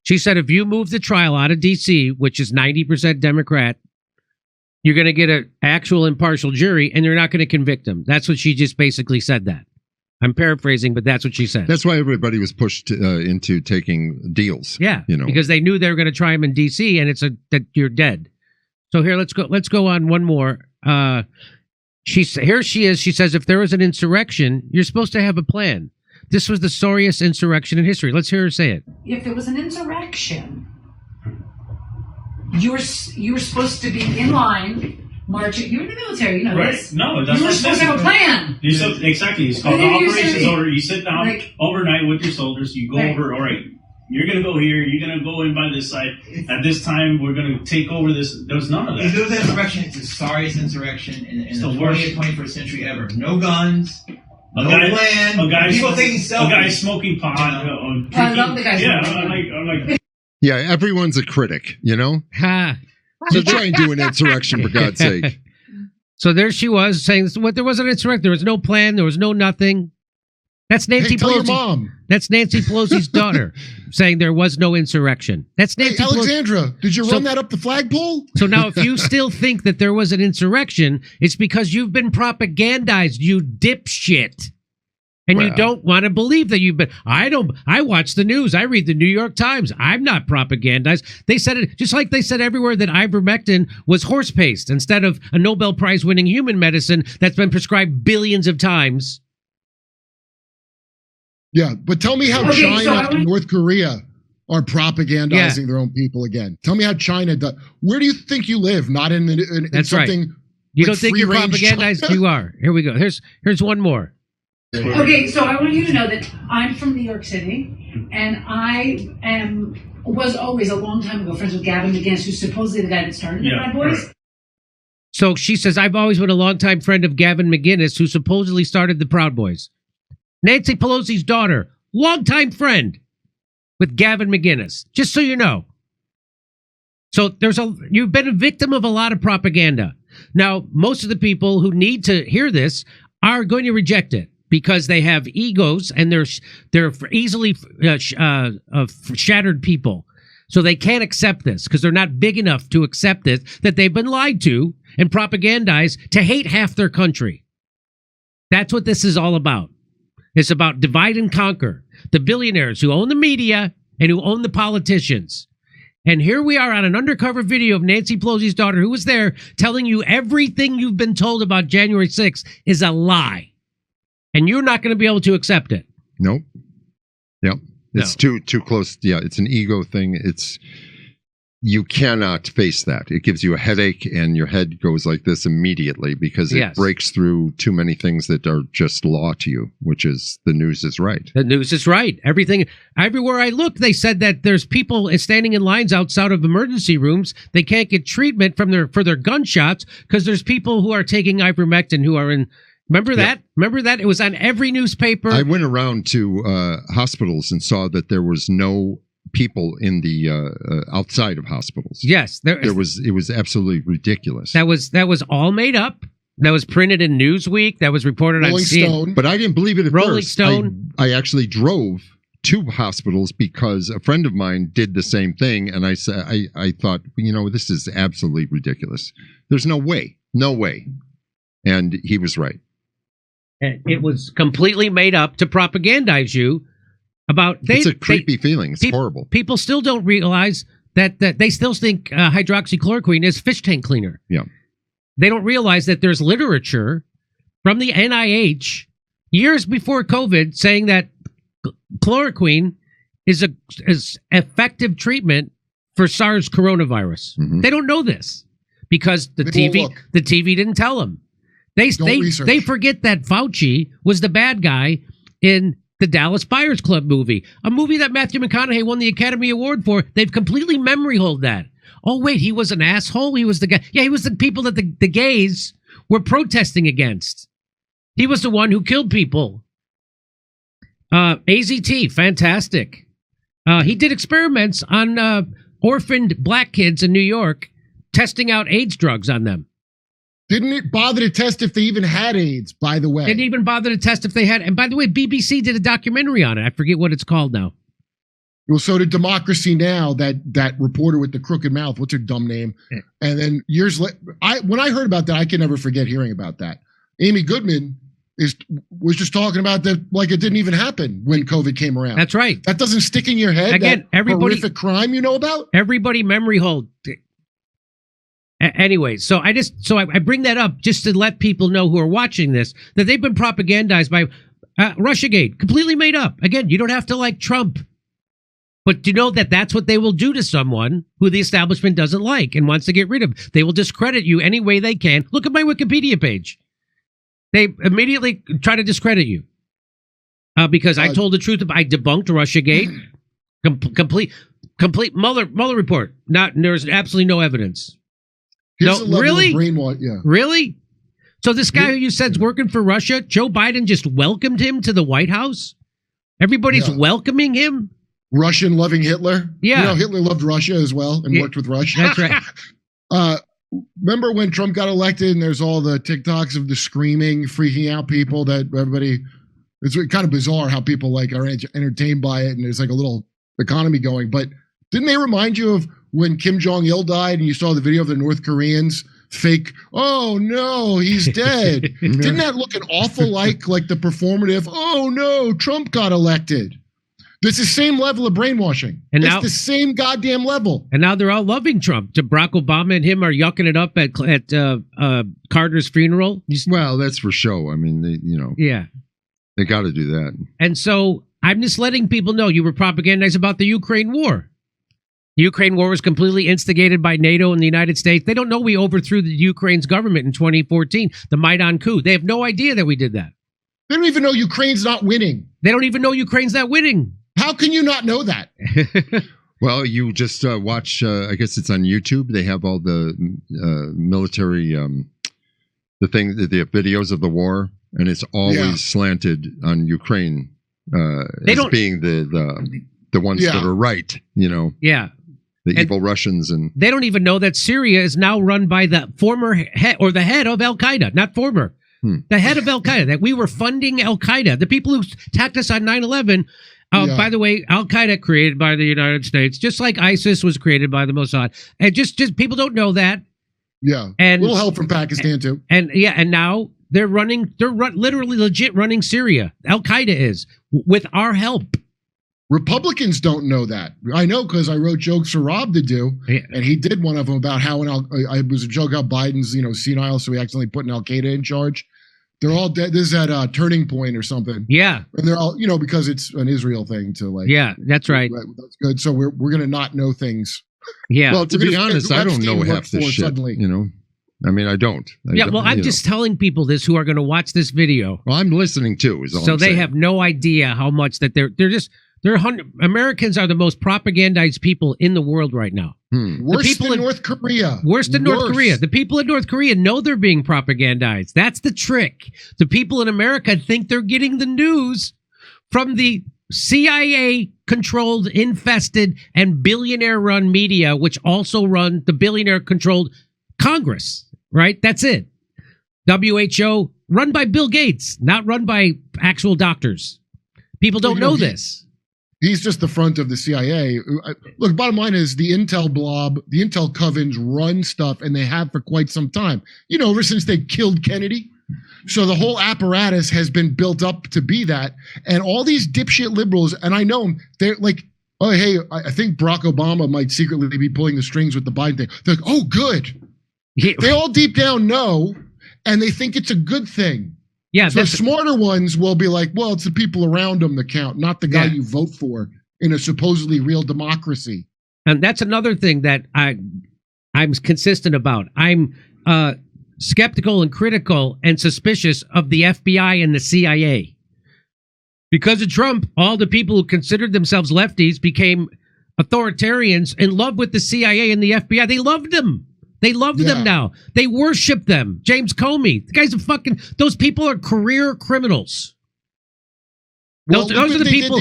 She said if you move the trial out of D.C., which is 90% Democrat, you're going to get an actual impartial jury, and you're not going to convict them. That's what she just basically said that. I'm paraphrasing, but that's what she said. That's why everybody was pushed into taking deals. Yeah, because they knew they were going to try him in D.C., and that you're dead. So here, let's go on one more. Here she is. She says if there was an insurrection, you're supposed to have a plan. This was the sorriest insurrection in history. Let's hear her say it. If there was an insurrection, you were supposed to be in line, marching. You're in the military, you know this. No, that's you were supposed to have a plan. Exactly. It's called operations order. You sit down overnight with your soldiers. You go over, all right, you're going to go here. You're going to go in by this side. At this time, we're going to take over this. There was none of that. If there was an insurrection, it's the sorriest insurrection in the 20th, 21st century ever. No guns. A guy smoking pot. I love the guy. I'm like. Yeah, everyone's a critic, you know? So try and do an insurrection, for God's sake. So there she was saying, there was an insurrection. There was no plan. There was no nothing. That's Nancy Pelosi. Your mom. That's Nancy Pelosi's daughter saying there was no insurrection. That's Nancy Alexandra, did you run that up the flagpole? So now if you still think that there was an insurrection, it's because you've been propagandized, you dipshit. And you don't want to believe that you've been... I watch the news. I read the New York Times. I'm not propagandized. They said it, just like they said everywhere that ivermectin was horse paste instead of a Nobel Prize winning human medicine that's been prescribed billions of times. Yeah, but tell me how China and North Korea are propagandizing their own people again. Tell me how China does. Where do you think you live? Not in That's something... Right. You don't think you're propagandized? You are. Here we go. Here's one more. Okay, so I want you to know that I'm from New York City, and I was always a long time ago friends with Gavin McInnes, who's supposedly the guy that started the Proud Boys. Right. So she says, I've always been a longtime friend of Gavin McInnes, who supposedly started the Proud Boys. Nancy Pelosi's daughter, longtime friend with Gavin McInnes, just so you know. So you've been a victim of a lot of propaganda. Now, most of the people who need to hear this are going to reject it because they have egos and they're easily shattered people. So they can't accept this because they're not big enough to accept it, that they've been lied to and propagandized to hate half their country. That's what this is all about. It's about divide and conquer. The billionaires who own the media and who own the politicians. And here we are on an undercover video of Nancy Pelosi's daughter, who was there, telling you everything you've been told about January 6th is a lie. And you're not going to be able to accept it. Nope. Yep. It's too close. Yeah, it's an ego thing. You cannot face that. It gives you a headache and your head goes like this immediately because it breaks through too many things that are just law to you, which is the news is right. The news is right. Everywhere I look, they said that there's people standing in lines outside of emergency rooms. They can't get treatment for their gunshots because there's people who are taking ivermectin who are in. Remember that? Remember that? It was on every newspaper. I went around to hospitals and saw that there was no people in the outside of hospitals. Yes, it was absolutely ridiculous. That was all made up. That was printed in Newsweek. That was reported Rolling on Stone. But I didn't believe it at Rolling first. Stone. I actually drove to hospitals because a friend of mine did the same thing, and I thought, this is absolutely ridiculous. There's no way, and he was right. It was completely made up to propagandize you about. It's a creepy feeling. It's horrible. People still don't realize that they still think hydroxychloroquine is fish tank cleaner. Yeah, they don't realize that there's literature from the NIH years before COVID saying that chloroquine is effective treatment for SARS coronavirus. Mm-hmm. They don't know this because the TV didn't tell them. They forget that Fauci was the bad guy in the Dallas Buyers Club movie, a movie that Matthew McConaughey won the Academy Award for. They've completely memory hold that. Oh, wait, he was an asshole? He was the guy. Yeah, he was the people that the gays were protesting against. He was the one who killed people. AZT, fantastic. He did experiments on orphaned black kids in New York, testing out AIDS drugs on them. Didn't it bother to test if they even had AIDS, by the way? Didn't even bother to test if they had. And by the way, BBC did a documentary on it. I forget what it's called now. Well, so did Democracy Now!, that reporter with the crooked mouth. What's her dumb name? Yeah. And then years later, when I heard about that, I can never forget hearing about that. Amy Goodman was just talking about that like it didn't even happen when COVID came around. That's right. That doesn't stick in your head. Again, everybody, horrific crime you know about? Everybody memory hold. Anyway, so I bring that up just to let people know who are watching this that they've been propagandized by Russiagate, completely made up. Again, you don't have to like Trump, but you know that that's what they will do to someone who the establishment doesn't like and wants to get rid of. They will discredit you any way they can. Look at my Wikipedia page. They immediately try to discredit you because I told the truth. I debunked Russiagate. Complete Mueller report. There's absolutely no evidence. No, really? Really? So this guy who you said's working for Russia, Joe Biden just welcomed him to the White House? Everybody's welcoming him? Russian loving Hitler? Yeah. Hitler loved Russia as well and worked with Russia. That's right. Remember when Trump got elected and there's all the TikToks of the screaming, freaking out people that everybody, it's kind of bizarre how people are entertained by it and there's like a little economy going. But didn't they remind you of when Kim Jong-il died and you saw the video of the North Koreans fake, oh no, he's dead. Didn't that look an awful like the performative, oh no, Trump got elected. This is the same level of brainwashing. And it's the same goddamn level. And now they're all loving Trump. Barack Obama and him are yucking it up at Carter's funeral. Well, that's for show. I mean, they got to do that. And so I'm just letting people know you were propagandized about the Ukraine war. The Ukraine war was completely instigated by NATO and the United States. They don't know we overthrew the Ukraine's government in 2014, the Maidan coup. They have no idea that we did that. They don't even know Ukraine's not winning. They don't even know Ukraine's not winning. How can you not know that? Well, you just watch, I guess it's on YouTube. They have all the military, the videos of the war, and it's always slanted on Ukraine as being the ones that are right, you know. Yeah. The evil Russians. And they don't even know that Syria is now run by the former head, or the head of Al-Qaeda, not former. The head of Al-Qaeda, that we were funding Al-Qaeda. The people who attacked us on 9/11, by the way, Al-Qaeda created by the United States, just like ISIS was created by the Mossad. And just people don't know that. Yeah. And a little help from Pakistan too. And now they're literally legit running Syria. Al-Qaeda is, with our help. Republicans don't know that. I know because I wrote jokes for Rob to do, and he did one of them about how it was a joke how Biden's senile, so he accidentally put an Al-Qaeda in charge. They're all dead. This is at Turning Point or something. Yeah, and they're all because it's an Israel thing to like. Yeah, that's right. That's good. So we're gonna not know things. Yeah. Well, to be honest, I don't know half this shit. Suddenly. I mean, I don't. I'm just telling people this who are going to watch this video. Well, I'm listening too. So they have no idea how much that Americans are the most propagandized people in the world right now. Worse than North Korea. Worse than North Korea. The people in North Korea know they're being propagandized. That's the trick. The people in America think they're getting the news from the CIA-controlled, infested, and billionaire-run media, which also run the billionaire-controlled Congress, right? That's it. WHO, run by Bill Gates, not run by actual doctors. People don't know this. He's just the front of the CIA. Look, bottom line is the Intel blob, the Intel covens run stuff, and they have for quite some time. Ever since they killed Kennedy. So the whole apparatus has been built up to be that. And all these dipshit liberals, and I know them, they're like, oh, hey, I think Barack Obama might secretly be pulling the strings with the Biden thing. They're like, oh, good. Yeah. They all deep down know, and they think it's a good thing. Yeah, so the smarter ones will be like, well, it's the people around them that count, not the guy you vote for in a supposedly real democracy. And that's another thing that I'm consistent about. I'm skeptical and critical and suspicious of the FBI and the CIA. Because of Trump, all the people who considered themselves lefties became authoritarians in love with the CIA and the FBI. They loved them. They love them now. They worship them. James Comey. The guy's those people are career criminals. Well, those are the people.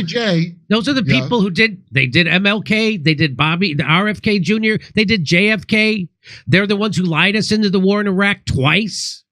Those are the people who did MLK. They did Bobby, the RFK Jr. They did JFK. They're the ones who lied us into the war in Iraq twice.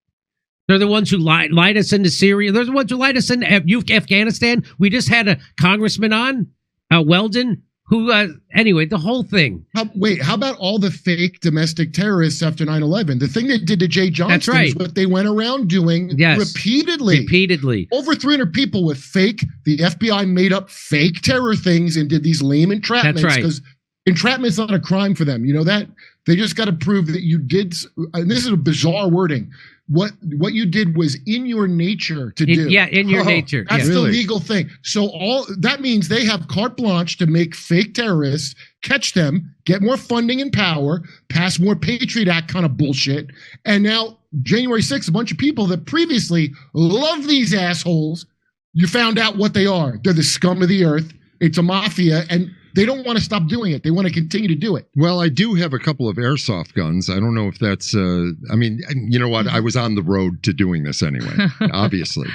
They're the ones who lied us into Syria. They're the ones who lied us into Afghanistan. We just had a congressman on, Weldon, who, anyway, the whole thing. How about all the fake domestic terrorists after 9/11? The thing they did to Jay Johnston is what they went around doing repeatedly. Over 300 people with the FBI made up fake terror things and did these lame entrapments. That's right. Because entrapment's not a crime for them. You know that? They just got to prove that you did, and this is a bizarre wording, what you did was in your nature to do. Yeah, in your nature. That's the legal thing. So that means they have carte blanche to make fake terrorists, catch them, get more funding and power, pass more Patriot Act kind of bullshit. And now January 6th, a bunch of people that previously loved these assholes, you found out what they are. They're the scum of the earth. It's a mafia, and they don't want to stop doing it. They want to continue to do it. Well, I do have a couple of airsoft guns. I don't know if that's, I mean, you know what? I was on the road to doing this anyway, obviously.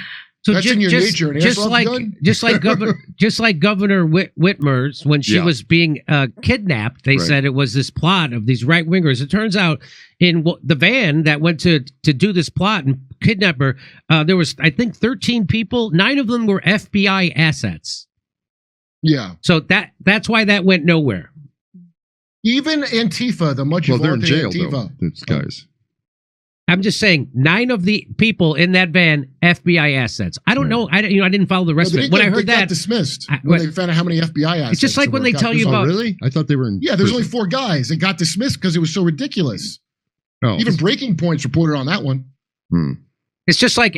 So that's in your nature, an airsoft gun? Just like Governor Whitmer's, when she was being kidnapped, they said it was this plot of these right-wingers. It turns out in the van that went to do this plot and kidnap her, there was, I think, 13 people. 9 of them were FBI assets. Yeah. So that's why that went nowhere. Even Antifa, the much they're in jail, Antifa. though, these guys. I'm just saying, 9 of the people in that van, FBI assets. I don't know. I didn't follow the rest of it. When I heard that, got dismissed when they found out how many FBI assets. It's just like when they tell you about. Really? I thought they were in. Yeah, there's only 4 guys. It got dismissed because it was so ridiculous. Oh. Even Breaking Points reported on that one. It's just like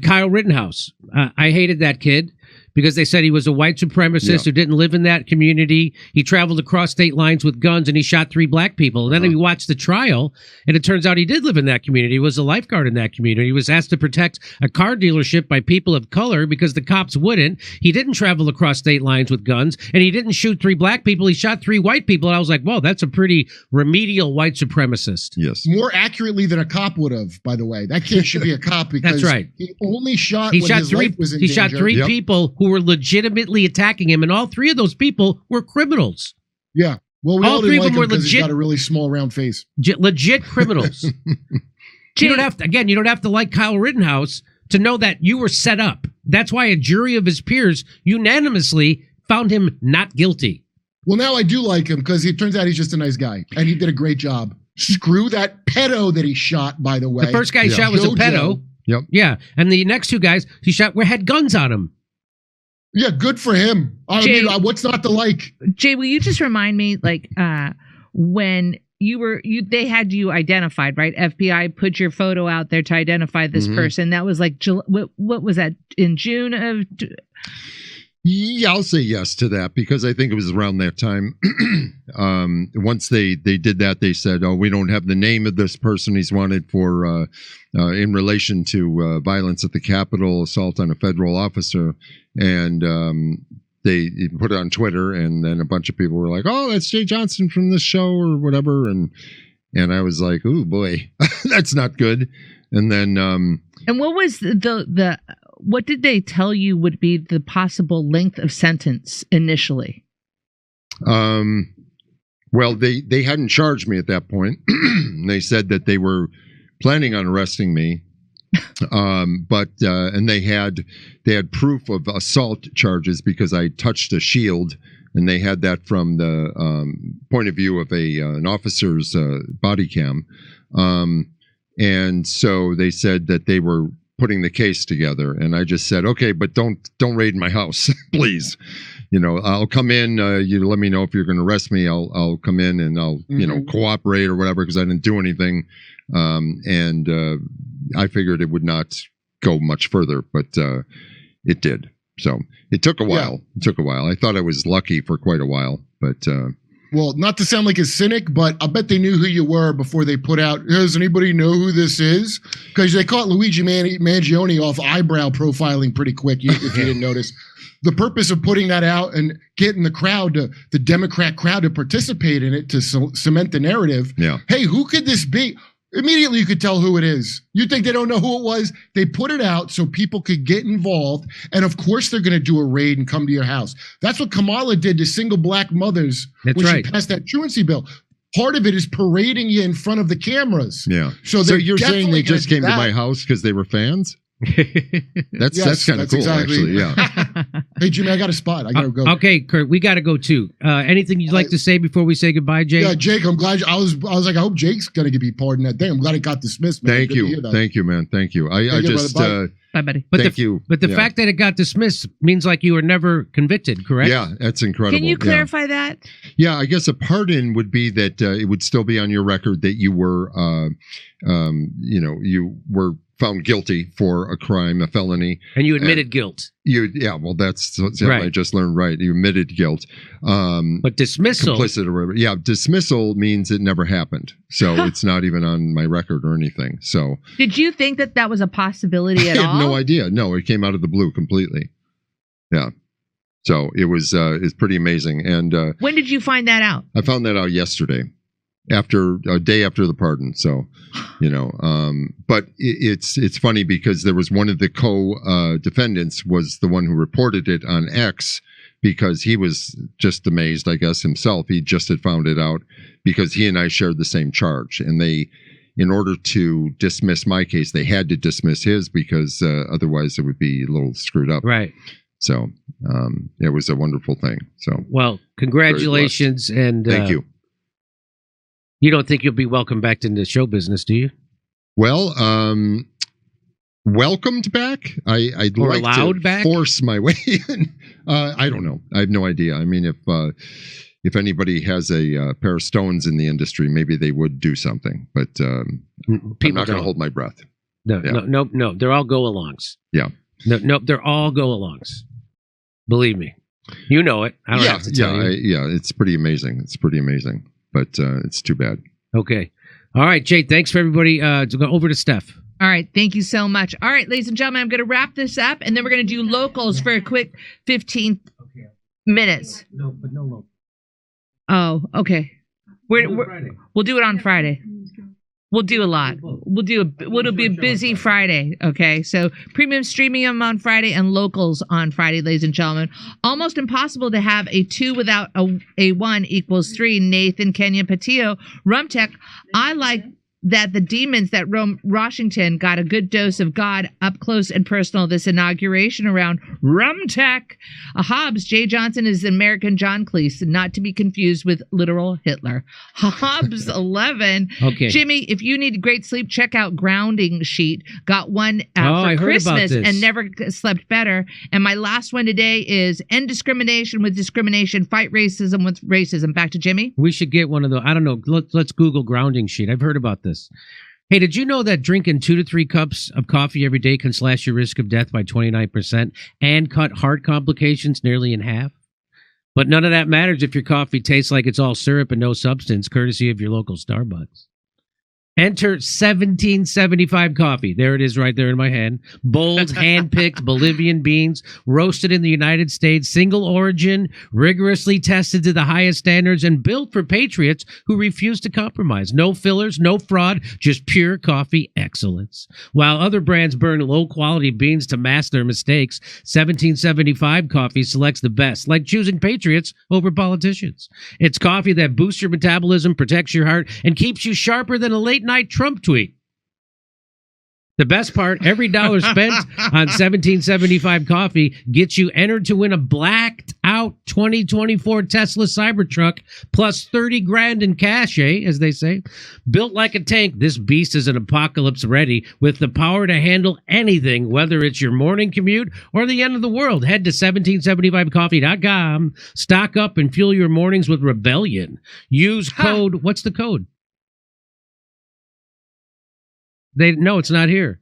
Kyle Rittenhouse. I hated that kid because they said he was a white supremacist who didn't live in that community. He traveled across state lines with guns and he shot 3 black people. And then we watched the trial, and it turns out he did live in that community. He was a lifeguard in that community. He was asked to protect a car dealership by people of color because the cops wouldn't. He didn't travel across state lines with guns, and he didn't shoot 3 black people. He shot 3 white people. And I was like, whoa, that's a pretty remedial white supremacist. Yes. More accurately than a cop would have, by the way. That kid should be a cop because that's right. He only shot when his life was in danger. He shot 3 people who were legitimately attacking him, and all 3 of those people were criminals. Yeah. Well, we all 3 didn't of them were because legit. He's got a really small, round face. Legit criminals. You don't have to like Kyle Rittenhouse to know that you were set up. That's why a jury of his peers unanimously found him not guilty. Well, now I do like him because it turns out he's just a nice guy, and he did a great job. Screw that pedo that he shot, by the way. The first guy he shot was a pedo. Yep. Yeah, and the next 2 guys he shot had guns on them. Yeah, good for him. I Jay, mean, what's not to like? Jay, will you just remind me, like, when they had you identified, right? FBI put your photo out there to identify this person. That was like, what was that, in June of? Yeah, I'll say yes to that because I think it was around that time. Once they did that, they said, "Oh, we don't have the name of this person. He's wanted for in relation to violence at the Capitol, assault on a federal officer," and they put it on Twitter, and then a bunch of people were like, "Oh, that's Jay Johnson from this show or whatever," and I was like, "Oh boy, that's not good." And then, and what was the what did they tell you would be the possible length of sentence initially? Well, they hadn't charged me at that point. They said that they were planning on arresting me, but they had proof of assault charges because I touched a shield, and they had that from the point of view of an officer's body cam, and so they said that they were putting the case together, and I just said, okay, but don't raid my house, please. I'll come in. You let me know if you're going to arrest me. I'll come in and I'll cooperate or whatever because I didn't do anything. And I figured it would not go much further, but it did. So it took a while. Yeah. It took a while. I thought I was lucky for quite a while, but. Well, not to sound like a cynic, but I bet they knew who you were before they put out, does anybody know who this is? Because they caught Luigi Mangione off eyebrow profiling pretty quick, if you didn't notice. The purpose of putting that out and getting the Democrat crowd to participate in it to cement the narrative. Yeah. Hey, who could this be? Immediately you could tell who it is. You think they don't know who it was? They put it out so people could get involved. And of course they're going to do a raid and come to your house. That's what Kamala did to single black mothers when she passed that truancy bill. Part of it is parading you in front of the cameras. Yeah. So you're saying they just came to my house because they were fans? That's kind of cool, actually. Yeah. Hey, Jimmy, I got a spot. I got to go. Okay, Kurt, we got to go too. Anything you'd like to say before we say goodbye, Jake? Yeah, Jake, I'm glad. I was like, I hope Jake's going to be pardoned that day. I'm glad it got dismissed, man. Thank you, man. Thank you. I just. Bye, buddy. Thank you. But the fact that it got dismissed means like you were never convicted, correct? Yeah, that's incredible. Can you clarify that? Yeah, I guess a pardon would be that it would still be on your record that you were, you were found guilty for a crime, a felony, and you admitted guilt. Well, that's right. I just learned. Right, you admitted guilt. But dismissal, complicit or whatever. Yeah, dismissal means it never happened, so it's not even on my record or anything. So, did you think that was a possibility at all? I had no idea. No, it came out of the blue completely. Yeah. So it was it's pretty amazing. And when did you find that out? I found that out yesterday, after a day after the pardon. So, but it's funny because there was one of the co-defendants was the one who reported it on X because he was just amazed, I guess, himself. He just had found it out because he and I shared the same charge. And they, in order to dismiss my case, they had to dismiss his because otherwise it would be a little screwed up. Right. So it was a wonderful thing. So, well, congratulations. And thank you. You don't think you'll be welcome back to the show business, do you? Well, welcomed back. I'd or like allowed to back? Force my way in. I don't know. I have no idea. I mean, if anybody has a pair of stones in the industry, maybe they would do something. But I'm not going to hold my breath. No. They're all go-alongs. Yeah. No, they're all go-alongs. Believe me. You know it. I don't have to tell you. Yeah, it's pretty amazing. It's pretty amazing. But it's too bad. Okay. All right, Jay, thanks for everybody. To go over to Steph. All right, thank you so much. All right, ladies and gentlemen, I'm going to wrap this up, and then we're going to do locals for a quick 15 minutes. No, but no local. Oh, okay. We'll do it on Friday. We'll do a lot. It'll be a busy Friday. Okay, so premium streaming on Friday and locals on Friday, ladies and gentlemen. Almost impossible to have a 2 without a 1 equals 3. Nathan Kenyon Patillo, Rumtech. I like that the demons that roam Washington got a good dose of God up close and personal this inauguration around Rumtech. Hobbs, Jay Johnson is American John Cleese, not to be confused with literal Hitler. Hobbs 11. Okay. Jimmy, if you need great sleep, check out Grounding Sheet. Got one for Christmas and never slept better. And my last one today is End Discrimination with Discrimination, Fight Racism with Racism. Back to Jimmy. We should get one of those. I don't know. Let's Google Grounding Sheet. I've heard about this. Hey, did you know that drinking 2 to 3 cups of coffee every day can slash your risk of death by 29% and cut heart complications nearly in half? But none of that matters if your coffee tastes like it's all syrup and no substance, courtesy of your local Starbucks. Enter 1775 coffee. There it is right there in my hand. Bold, hand-picked Bolivian beans, roasted in the United States, single origin, rigorously tested to the highest standards, and built for patriots who refuse to compromise. No fillers, no fraud, just pure coffee excellence. While other brands burn low-quality beans to mask their mistakes, 1775 coffee selects the best, like choosing patriots over politicians. It's coffee that boosts your metabolism, protects your heart, and keeps you sharper than a late-night Trump tweet. The best part, every dollar spent on 1775 coffee gets you entered to win a blacked out 2024 Tesla Cybertruck plus 30 grand in cash, as they say. Built like a tank, this beast is an apocalypse ready with the power to handle anything, whether it's your morning commute or the end of the world. Head to 1775coffee.com, stock up and fuel your mornings with rebellion. Use code, what's the code? No, it's not here.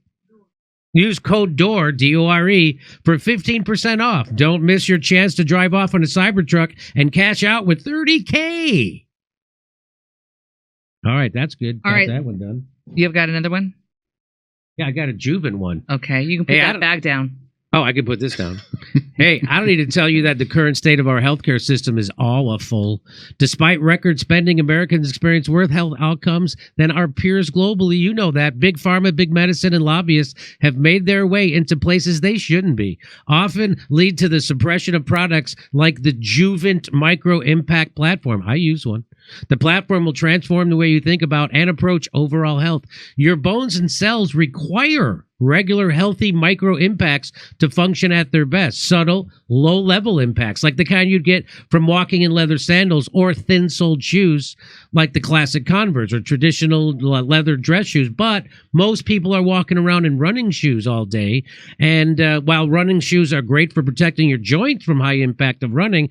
Use code DORE, D-O-R-E, for 15% off. Don't miss your chance to drive off on a Cybertruck and cash out with $30K. All right, that's good. Got that one done. You've got another one? Yeah, I got a Juven one. Okay, you can put that bag down. Oh, I can put this down. Hey, I don't need to tell you that the current state of our healthcare system is awful. Despite record spending, Americans experience worse health outcomes than our peers globally. You know that. Big pharma, big medicine, and lobbyists have made their way into places they shouldn't be. Often lead to the suppression of products like the Juvent Micro Impact Platform. I use one. The platform will transform the way you think about and approach overall health. Your bones and cells require regular, healthy micro impacts to function at their best. Subtle, low-level impacts, like the kind you'd get from walking in leather sandals or thin-soled shoes, like the classic Converse or traditional leather dress shoes. But most people are walking around in running shoes all day. And while running shoes are great for protecting your joints from high impact of running,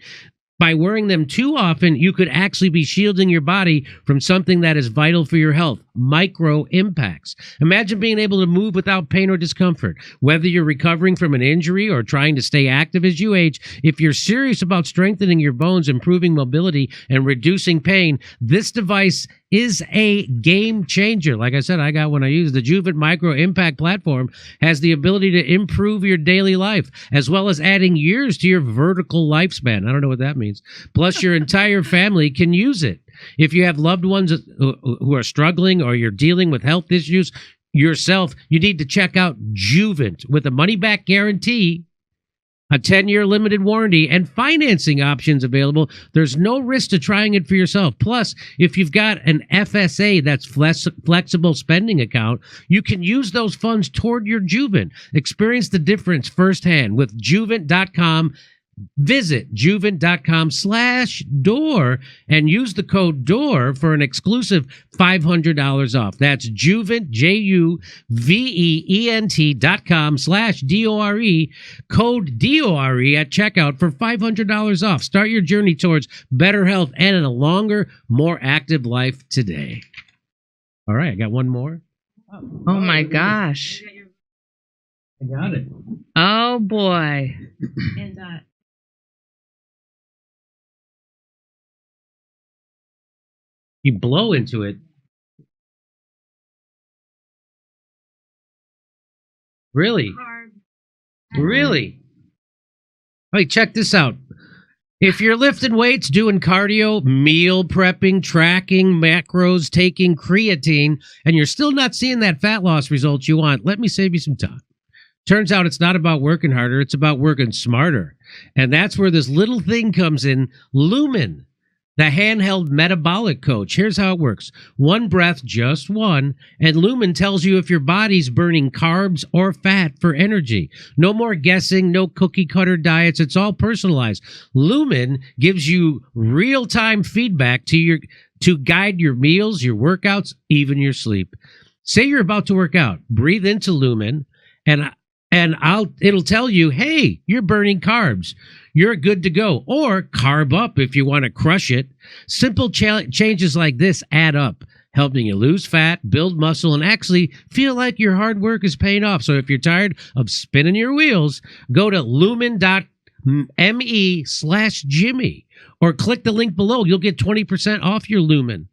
by wearing them too often, you could actually be shielding your body from something that is vital for your health, micro impacts. Imagine being able to move without pain or discomfort. Whether you're recovering from an injury or trying to stay active as you age, if you're serious about strengthening your bones, improving mobility, and reducing pain, this device is a game changer. Like I said, I got one I use. The Juvent Micro Impact Platform has the ability to improve your daily life, as well as adding years to your vertical lifespan. I don't know what that means. Plus, your entire family can use it. If you have loved ones who are struggling or you're dealing with health issues yourself, you need to check out Juvent with a money-back guarantee, a 10-year limited warranty, and financing options available. There's no risk to trying it for yourself. Plus, if you've got an FSA, that's flexible spending account, you can use those funds toward your Juvent. Experience the difference firsthand with Juvent.com. Visit Juvent.com/Dore and use the code DORE for an exclusive $500 off. That's Juvent, JUVEENT.com/DORE, code DORE at checkout for $500 off. Start your journey towards better health and a longer, more active life today. All right, I got one more. Oh my gosh. I got it. Oh boy. And You blow into it. Really? Really? Hey, check this out. If you're lifting weights, doing cardio, meal prepping, tracking macros, taking creatine, and you're still not seeing that fat loss results you want, let me save you some time. Turns out it's not about working harder, it's about working smarter. And that's where this little thing comes in, Lumen, the handheld metabolic coach. Here's how it works. One breath, just one, and Lumen tells you if your body's burning carbs or fat for energy. No more guessing, no cookie cutter diets. It's all personalized. Lumen gives you real-time feedback to guide your meals, your workouts, even your sleep. Say you're about to work out. Breathe into Lumen, and it'll tell you, hey, you're burning carbs. You're good to go. Or carb up if you want to crush it. Simple changes like this add up, helping you lose fat, build muscle, and actually feel like your hard work is paying off. So if you're tired of spinning your wheels, go to lumen.me/Jimmy or click the link below. You'll get 20% off your Lumen.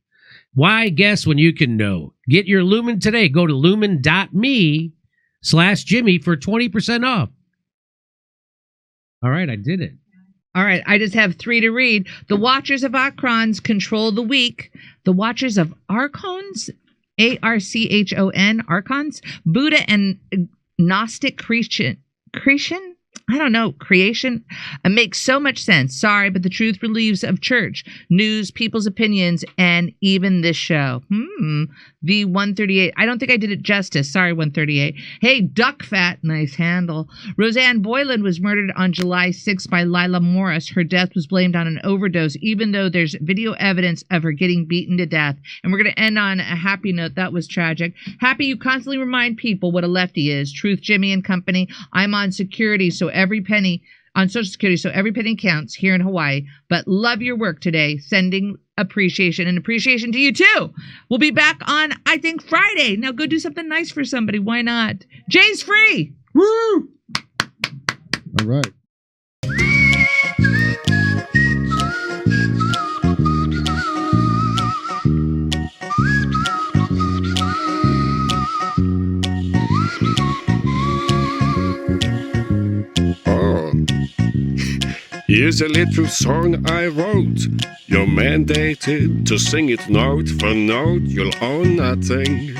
Why guess when you can know? Get your Lumen today. Go to lumen.me/Jimmy for 20% off. All right, I did it. All right, I just have 3 to read. The Watchers of Archons control the weak. The Watchers of Archons, Archon, Archons, Buddha and Gnostic creation. I don't know, creation. It makes so much sense. Sorry, but the truth relieves of church, news, people's opinions, and even this show. The 138. I don't think I did it justice. Sorry, 138. Hey, duck fat. Nice handle. Roseanne Boylan was murdered on July 6th by Lila Morris. Her death was blamed on an overdose, even though there's video evidence of her getting beaten to death. And we're going to end on a happy note. That was tragic. Happy you constantly remind people what a lefty is. Truth, Jimmy and Company. I'm on security, so every penny on Social Security, so every penny counts here in Hawaii. But love your work today. Sending appreciation and appreciation to you too. We'll be back on, I think, Friday. Now go do something nice for somebody. Why not? Jay's free. Woo! All right. Here's a little song I wrote. You're mandated to sing it note for note. You'll own nothing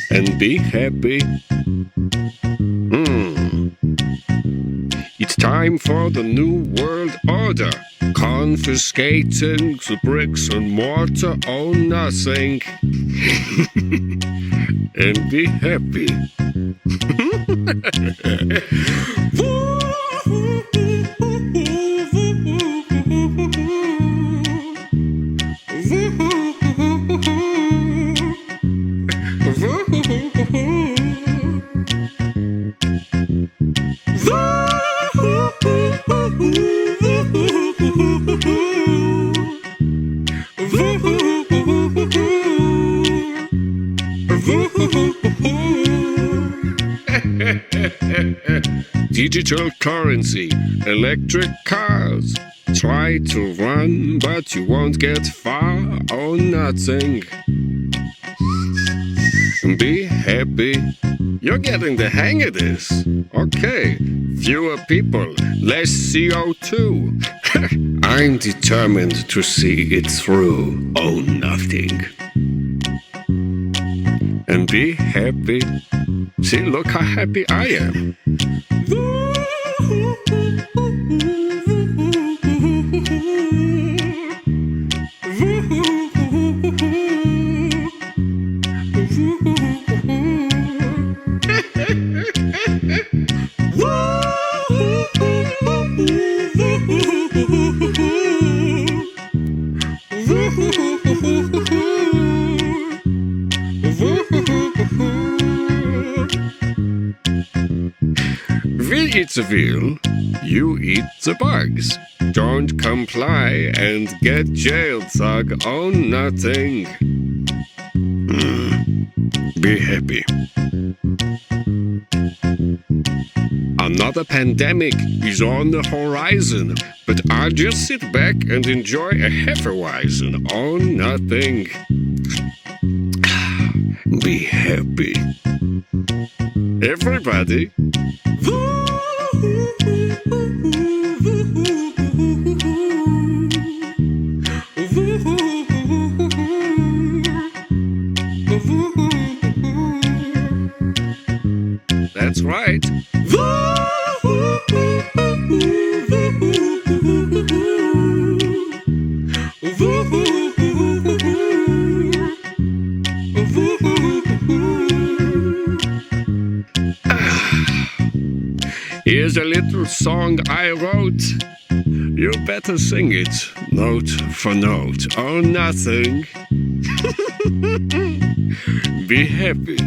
and be happy. It's time for the new world order. Confiscating the bricks and mortar, own nothing and be happy. Digital currency, electric cars. Try to run, but you won't get far. Own nothing. Be happy. You're getting the hang of this. Okay. Fewer people, less CO2. I'm determined to see it through. Own nothing. And be happy. See, look how happy I am. We eat the wheel, you eat the bugs. Don't comply and get jailed, thug. Own nothing. Be happy. Another pandemic is on the horizon, but I'll just sit back and enjoy a Hefeweizen or nothing. Be happy. Everybody. That's right. Here's a little song I wrote. You better sing it, note for note, or nothing. Be happy.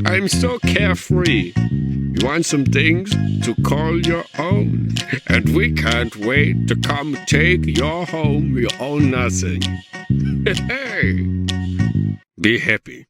I'm so carefree. You want some things to call your own, and we can't wait to come take your home. We own nothing. Hey, be happy.